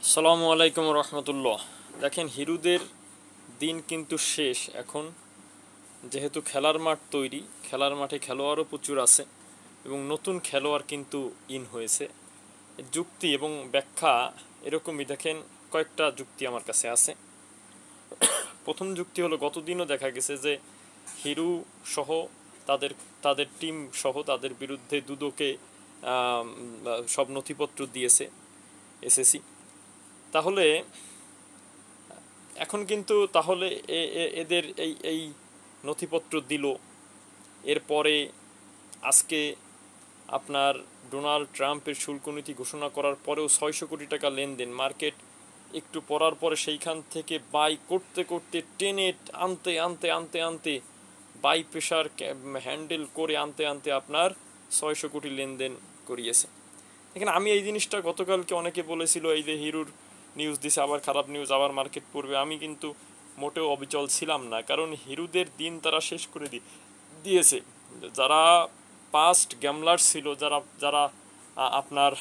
আসসালামু আলাইকুম রহমতুল্লাহ। দেখেন, হিরুদের দিন কিন্তু শেষ এখন, যেহেতু খেলার মাঠ তৈরি, খেলার মাঠে খেলোয়াড়ও প্রচুর আছে এবং নতুন খেলোয়াড় কিন্তু হয়েছে। যুক্তি এবং ব্যাখ্যা এরকমই। দেখেন, কয়েকটা যুক্তি আমার কাছে আছে। প্রথম যুক্তি হলো, গতদিনও দেখা গেছে যে হিরু সহ তাদের তাদের টিম সহ তাদের বিরুদ্ধে দুদকে সব নথিপত্র দিয়েছে এসএসসি। তাহলে এখন কিন্তু তাহলে এদের এই এই নথিপত্র দিল, এরপরে আজকে আপনার ডোনাল্ড ট্রাম্পের শুল্ক নীতি ঘোষণা করার পরেও 600 কোটি টাকা লেনদেন। মার্কেট একটু পড়ার পরে সেইখান থেকে বাই করতে করতে টেনে আনতে আনতে আনতে আনতে বাই প্রেশার হ্যান্ডেল করে আনতে আনতে আপনার 600 কোটি লেনদেন করিয়েছে। এখানে আমি এই জিনিসটা গতকালকে অনেকে বলেছিল, এই যে হিরুর নিউজ দিছে, আবার খারাপ নিউজ, আবার মার্কেট পড়বে। আমি কিন্তু মোটেও অবিচল ছিলাম না, কারণ হিরুদের দিন তারা শেষ করে দিয়েছে। যারা পাস্ট গ্যামলার ছিল, যারা যারা আপনার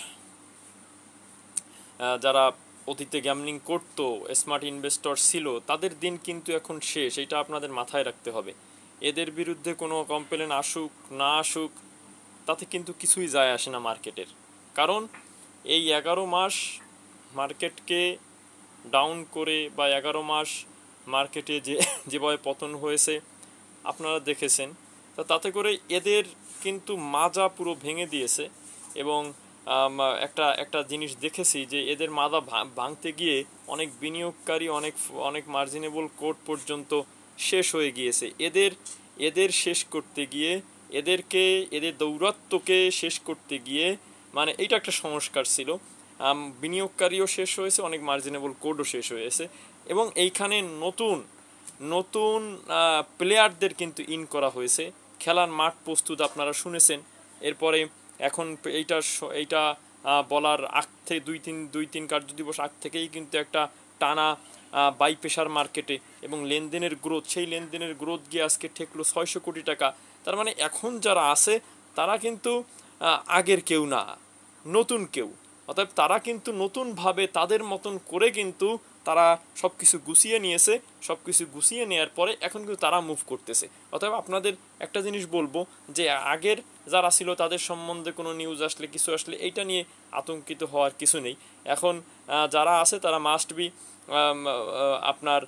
যারা অতীতে গ্যামলিং করতো, স্মার্ট ইনভেস্টর ছিল, তাদের দিন কিন্তু এখন শেষ। এটা আপনাদের মাথায় রাখতে হবে। এদের বিরুদ্ধে কোনো কমপ্লেন আসুক না আসুক, তাতে কিন্তু কিছুই যায় আসে না মার্কেটের। কারণ এই 11 মাস মার্কেটকে ডাউন করে, বা 11 মাস মার্কেটে যেভাবে পতন হয়েছে আপনারা দেখেছেন, তাতে করে এদের কিন্তু মাজা পুরো ভেঙে দিয়েছে। এবং একটা জিনিস দেখেছি যে এদের মাজা ভাঙতে গিয়ে অনেক বিনিয়োগকারী, অনেক মার্জিনেবল কোড পর্যন্ত শেষ হয়ে গিয়েছে। এদের শেষ করতে গিয়ে, এদের দৌরাত্ম্যকে শেষ করতে গিয়ে, মানে এইটা একটা সংস্কার ছিল। বিনিয়োগকারীও শেষ হয়েছে, অনেক মার্জিনেবল কোডও শেষ হয়েছে, এবং এইখানে নতুন নতুন প্লেয়ারদের কিন্তু করা হয়েছে। খেলার মাঠ প্রস্তুত, আপনারা শুনেছেন। এরপরে এখন এইটা বলার আগ থেকে দুই তিন কার্যদিবস আগ থেকেই কিন্তু একটা টানা বাই প্রেশার মার্কেটে, এবং লেনদেনের গ্রোথ, সেই লেনদেনের গ্রোথ গিয়ে আজকে ঠেকলো 600 কোটি টাকা। তার মানে এখন যারা আছে তারা কিন্তু আগের কেউ না, নতুন কেউ। অতএব তারা কিন্তু নতুনভাবে তাদের মতন করে কিন্তু তারা সব কিছু গুছিয়ে নিয়েছে। সব কিছু গুছিয়ে নেওয়ার পরে এখন কিন্তু তারা মুভ করতেছে। অতএব আপনাদের একটা জিনিস বলবো, যে আগের যারা ছিল তাদের সম্বন্ধে কোনো নিউজ আসলে, কিছু আসলে, এইটা নিয়ে আতঙ্কিত হওয়ার কিছু নেই। এখন যারা আছে তারা মাস্ট বি আপনার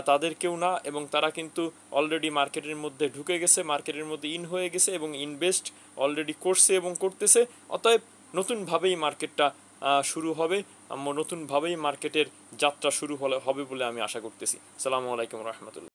তাদের কেউ না, এবং তারা কিন্তু অলরেডি মার্কেটের মধ্যে ঢুকে গেছে, মার্কেটের মধ্যে হয়ে গেছে, এবং ইনভেস্ট অলরেডি করছে এবং করতেছে। অতএব নতুনভাবেই মার্কেটটা শুরু হবে, নতুনভাবেই মার্কেটের যাত্রা শুরু হবে বলে আমি আশা করতেছি। আসসালামু আলাইকুম রহমতুল্লাহ।